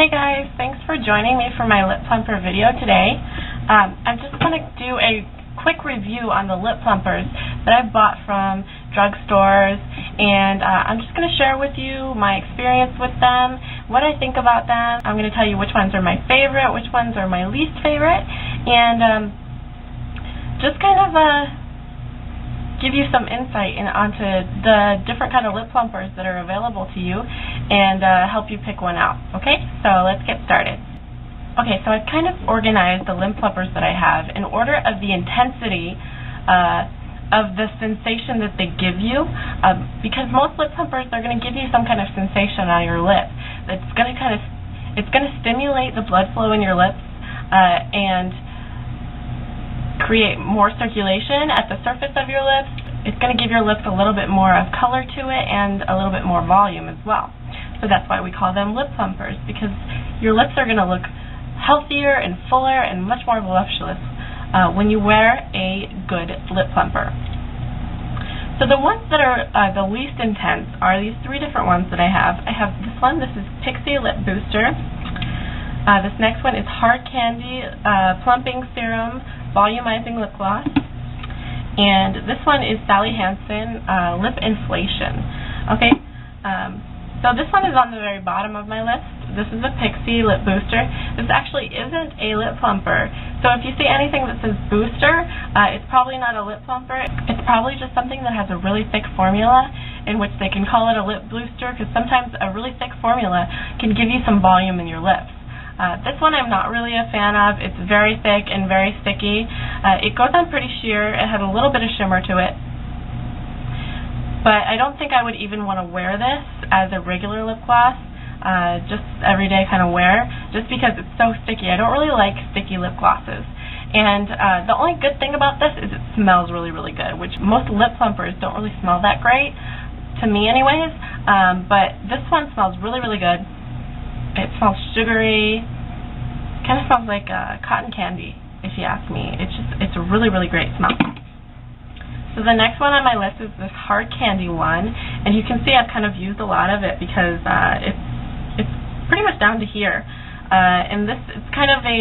Hey guys, thanks for joining me for my lip plumper video today. I'm just going to do a quick review on the lip plumpers that I've bought from drugstores, and I'm just going to share with you my experience with them, what I think about them. I'm going to tell you which ones are my favorite, which ones are my least favorite, and just kind of give you some insight onto the different kind of lip plumpers that are available to you and help you pick one out. Okay, so let's get started. Okay, so I've kind of organized the lip plumpers that I have in order of the intensity of the sensation that they give you, because most lip plumpers are going to give you some kind of sensation on your lip. It's going to stimulate the blood flow in your lips and create more circulation at the surface of your lips. It's going to give your lips a little bit more of color to it and a little bit more volume as well. So that's why we call them lip plumpers, because your lips are going to look healthier and fuller and much more voluptuous when you wear a good lip plumper. So the ones that are the least intense are these three different ones that I have. I have this one. This is Pixie Lip Booster. This next one is Hard Candy Plumping Serum Volumizing Lip Gloss, and this one is Sally Hansen Lip Inflation. Okay, so this one is on the very bottom of my list. This is a Pixie Lip Booster. This actually isn't a lip plumper, so if you see anything that says booster, it's probably not a lip plumper. It's probably just something that has a really thick formula in which they can call it a lip booster, because sometimes a really thick formula can give you some volume in your lips. This one I'm not really a fan of. It's very thick and very sticky. It goes on pretty sheer. It has a little bit of shimmer to it. But I don't think I would even want to wear this as a regular lip gloss, just everyday kind of wear, just because it's so sticky. I don't really like sticky lip glosses. And the only good thing about this is it smells really, really good, which most lip plumpers don't really smell that great, to me anyways. But this one smells really, really good. It smells sugary, kind of smells like cotton candy, if you ask me. It's a really, really great smell. So the next one on my list is this Hard Candy one, and you can see I've kind of used a lot of it because it's pretty much down to here. And it's kind of a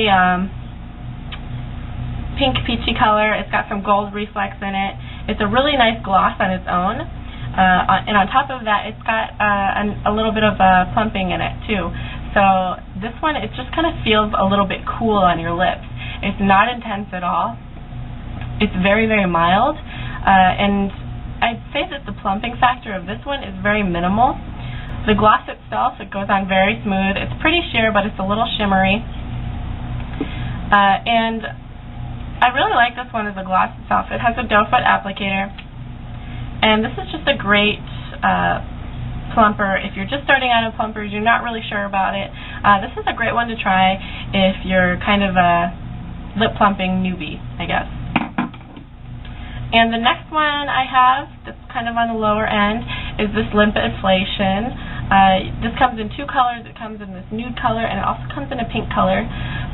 pink peachy color. It's got some gold reflex in it. It's a really nice gloss on its own. And on top of that, it's got a little bit of plumping in it too. So this one, it just kind of feels a little bit cool on your lips. It's not intense at all. It's very, very mild. And I'd say that the plumping factor of this one is very minimal. The gloss itself, it goes on very smooth. It's pretty sheer, but it's a little shimmery. And I really like this one as a gloss itself. It has a doe foot applicator. And this is just a great plumper. If you're just starting out in plumpers, you're not really sure about it, this is a great one to try if you're kind of a lip plumping newbie, I guess. And the next one I have that's kind of on the lower end is this Lip Inflation. This comes in two colors. It comes in this nude color, and it also comes in a pink color.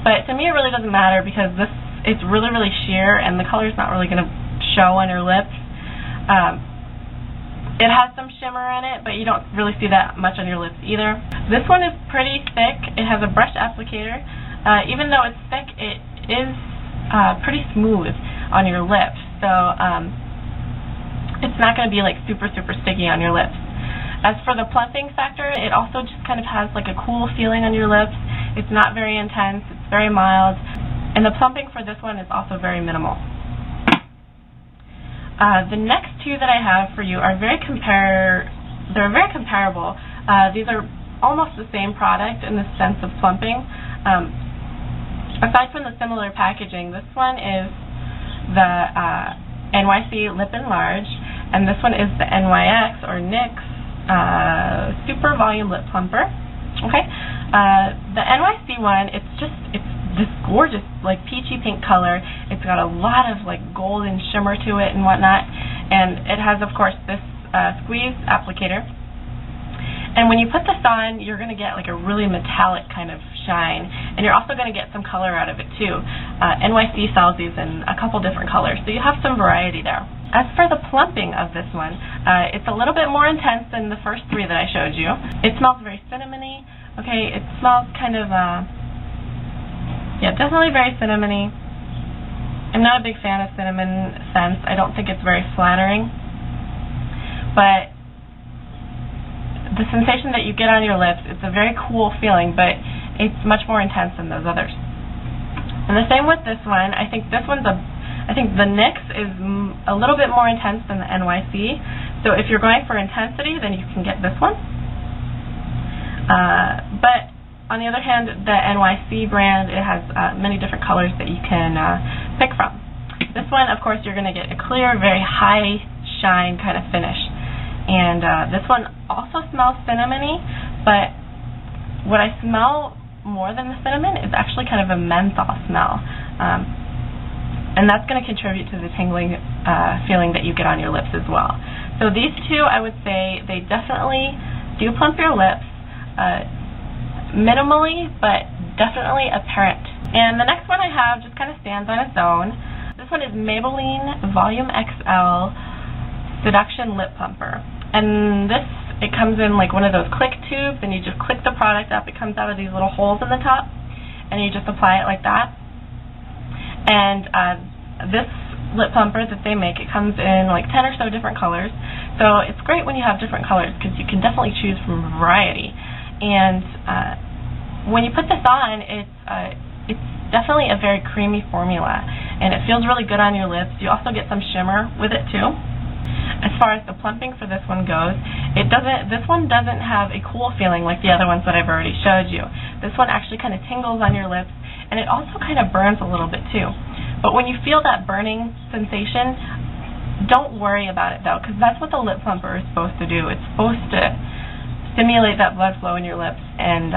But to me, it really doesn't matter because it's really, really sheer, and the color's not really going to show on your lips. It has some shimmer in it, but you don't really see that much on your lips either. This one is pretty thick. It has a brush applicator. Even though it's thick, it is pretty smooth on your lips. So it's not going to be like super, super sticky on your lips. As for the plumping factor, it also just kind of has like a cool feeling on your lips. It's not very intense. It's very mild. And the plumping for this one is also very minimal. The next two that I have for you are very comparable. These are almost the same product in the sense of plumping. Aside from the similar packaging, this one is the NYC Lip Enlarge, and this one is the NYX or NYX Super Volume Lip Plumper. Okay, the NYC one, it's this gorgeous, like, peachy pink color. It's got a lot of, like, golden shimmer to it and whatnot. And it has, of course, this squeeze applicator. And when you put this on, you're going to get, like, a really metallic kind of shine. And you're also going to get some color out of it, too. NYC sells these in a couple different colors, so you have some variety there. As for the plumping of this one, it's a little bit more intense than the first three that I showed you. It smells very cinnamony, Okay, it smells kind of, yeah, definitely very cinnamony. I'm not a big fan of cinnamon scents. I don't think it's very flattering. But the sensation that you get on your lips, it's a very cool feeling, but it's much more intense than those others. And the same with this one. I think this one's I think the NYX is a little bit more intense than the NYC. So if you're going for intensity, then you can get this one. But on the other hand, the NYC brand, it has many different colors that you can pick from. This one, of course, you're going to get a clear, very high shine kind of finish. And this one also smells cinnamony, but what I smell more than the cinnamon is actually kind of a menthol smell. And that's going to contribute to the tingling feeling that you get on your lips as well. So these two, I would say, they definitely do plump your lips, minimally, but definitely apparent. And the next one I have just kind of stands on its own. This one is Maybelline Volume XL Seduction Lip Plumper. And this, it comes in like one of those click tubes, and you just click the product up. It comes out of these little holes in the top, and you just apply it like that. And this lip plumper that they make, it comes in like 10 or so different colors. So it's great when you have different colors because you can definitely choose from a variety. And when you put this on, it's definitely a very creamy formula, and it feels really good on your lips. You also get some shimmer with it too. As far as the plumping for this one goes, this one doesn't have a cool feeling like the other ones that I've already showed you. This one actually kind of tingles on your lips, and it also kind of burns a little bit too. But when you feel that burning sensation, don't worry about it though, because that's what the lip plumper is supposed to do. It's supposed to stimulate that blood flow in your lips and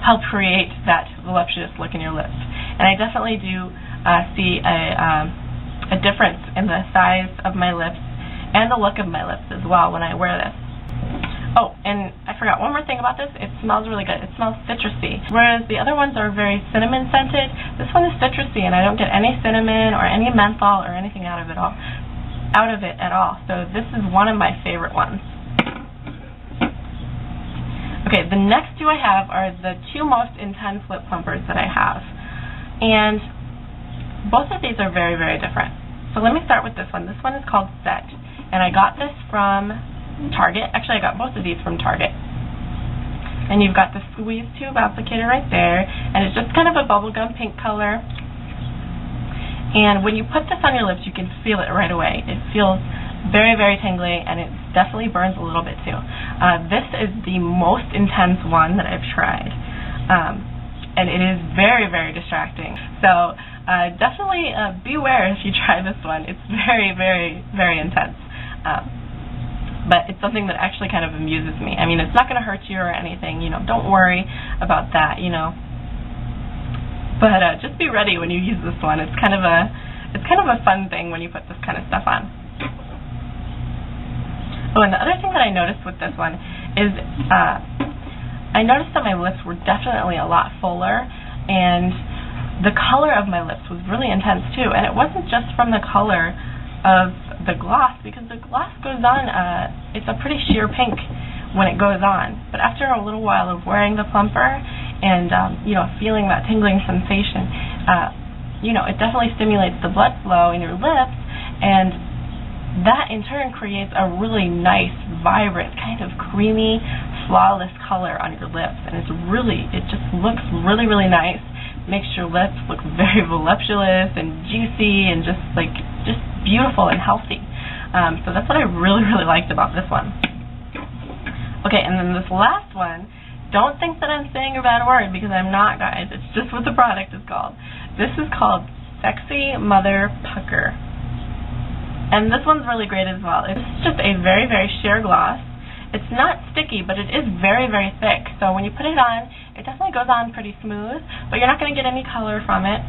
help create that voluptuous look in your lips. And I definitely do see a difference in the size of my lips and the look of my lips as well when I wear this. Oh, and I forgot one more thing about this. It smells really good. It smells citrusy. Whereas the other ones are very cinnamon scented, this one is citrusy, and I don't get any cinnamon or any menthol or anything out of it at all. So this is one of my favorite ones. Okay, the next two I have are the two most intense lip plumpers that I have. And both of these are very, very different. So let me start with this one. This one is called Set, and I got this from Target. Actually, I got both of these from Target. And you've got the squeeze tube applicator right there, and it's just kind of a bubblegum pink color. And when you put this on your lips, you can feel it right away. It feels very, very tingly, and it definitely burns a little bit too. This is the most intense one that I've tried, and it is very, very distracting. So definitely beware if you try this one. It's very, very, very intense. But it's something that actually kind of amuses me. I mean, it's not going to hurt you or anything, you know, don't worry about that, you know. But just be ready when you use this one. It's kind of a fun thing when you put this kind of stuff on. Oh, and the other thing that I noticed with this one is I noticed that my lips were definitely a lot fuller, and the color of my lips was really intense too. And it wasn't just from the color of the gloss, because the gloss goes on, it's a pretty sheer pink when it goes on. But after a little while of wearing the plumper and, you know, feeling that tingling sensation, you know, it definitely stimulates the blood flow in your lips, and that in turn creates a really nice, vibrant, kind of creamy, flawless color on your lips. And it just looks really, really nice. Makes your lips look very voluptuous and juicy and just beautiful and healthy. So that's what I really, really liked about this one. Okay, and then this last one, don't think that I'm saying a bad word, because I'm not, guys. It's just what the product is called. This is called Sexy Mother Pucker. And this one's really great as well. It's just a very, very sheer gloss. It's not sticky, but it is very, very thick. So when you put it on, it definitely goes on pretty smooth, but you're not going to get any color from it.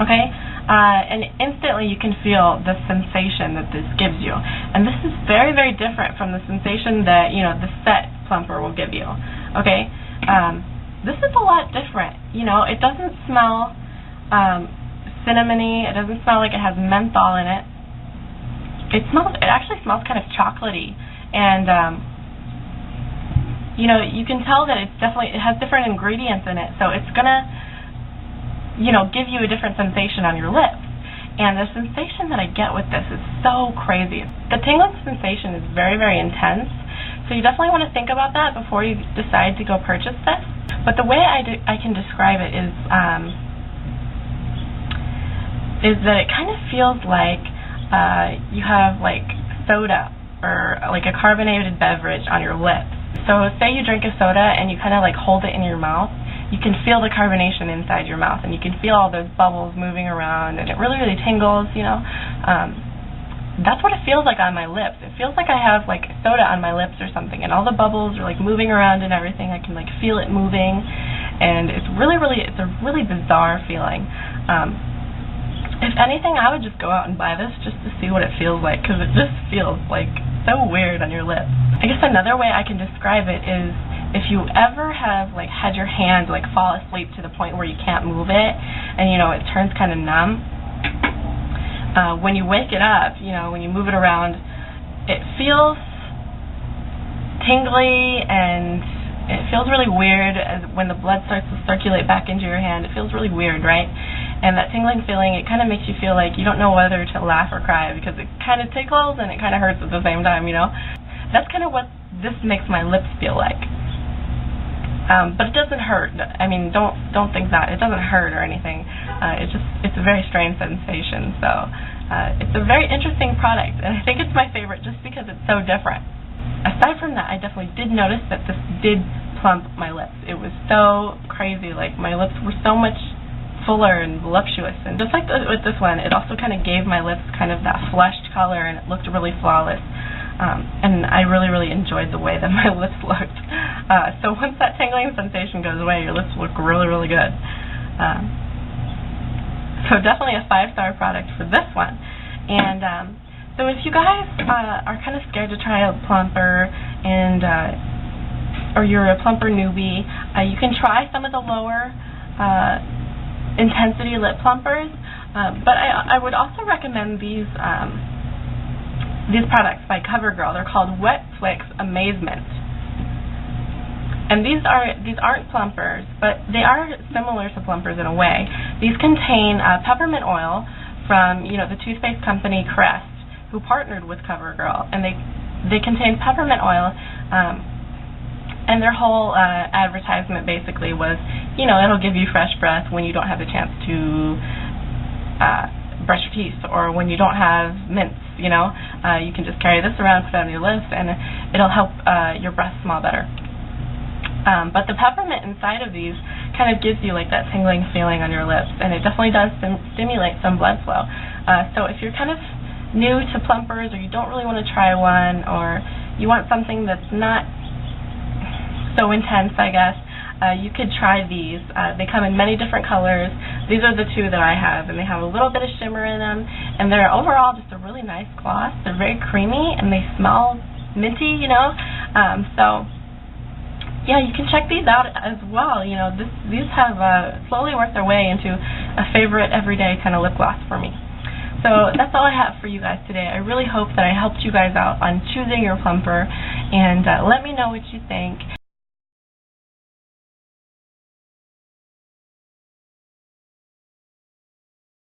Okay? And instantly you can feel the sensation that this gives you. And this is very, very different from the sensation that, you know, the Set plumper will give you. Okay? This is a lot different. You know, it doesn't smell cinnamony. It doesn't smell like it has menthol in it. It actually smells kind of chocolatey. And, you know, you can tell that it has different ingredients in it, so it's gonna, you know, give you a different sensation on your lips. And the sensation that I get with this is so crazy. The tingling sensation is very, very intense, so you definitely want to think about that before you decide to go purchase this. But the way I can describe it is that it kind of feels like you have like soda or like a carbonated beverage on your lips. So say you drink a soda and you kind of like hold it in your mouth, you can feel the carbonation inside your mouth, and you can feel all those bubbles moving around, and it really, really tingles, you know. That's what it feels like on my lips. It feels like I have like soda on my lips or something, and all the bubbles are like moving around and everything. I can like feel it moving, and it's really, really, it's a really bizarre feeling. If anything, I would just go out and buy this just to see what it feels like, because it just feels like so weird on your lips. I guess another way I can describe it is if you ever have like had your hand like fall asleep to the point where you can't move it, and you know it turns kind of numb. When you wake it up, you know, when you move it around, it feels tingly and it feels really weird. As when the blood starts to circulate back into your hand, it feels really weird, right? And that tingling feeling, it kind of makes you feel like you don't know whether to laugh or cry, because it kind of tickles and it kind of hurts at the same time, you know? That's kind of what this makes my lips feel like. But it doesn't hurt. I mean, don't think that. It doesn't hurt or anything. It's a very strange sensation. So it's a very interesting product, and I think it's my favorite just because it's so different. Aside from that, I definitely did notice that this did plump my lips. It was so crazy. Like, my lips were so much fuller and voluptuous, and just like with this one, it also kind of gave my lips kind of that flushed color, and it looked really flawless. And I really, really enjoyed the way that my lips looked. So once that tingling sensation goes away, your lips look really, really good. So definitely a 5-star product for this one. And so if you guys are kind of scared to try out Plumper, and or you're a Plumper newbie, you can try some of the lower intensity lip plumpers. But I would also recommend these products by CoverGirl. They're called Wet Twix Amazement. And these aren't plumpers, but they are similar to plumpers in a way. These contain peppermint oil from, you know, the toothpaste company Crest, who partnered with CoverGirl, and they contain peppermint oil, and their whole advertisement basically was, you know, it'll give you fresh breath when you don't have the chance to brush your teeth, or when you don't have mints, you know. You can just carry this around, put it on your lips, and it'll help your breath smell better. But the peppermint inside of these kind of gives you like that tingling feeling on your lips, and it definitely does stimulate some blood flow. So if you're kind of new to Plumpers, or you don't really want to try one, or you want something that's not so intense, I guess, you could try these. They come in many different colors. These are the two that I have, and they have a little bit of shimmer in them, and they're overall just a really nice gloss. They're very creamy, and they smell minty, you know. So yeah, you can check these out as well. You know, these have slowly worked their way into a favorite everyday kind of lip gloss for me. So that's all I have for you guys today. I really hope that I helped you guys out on choosing your plumper, and let me know what you think.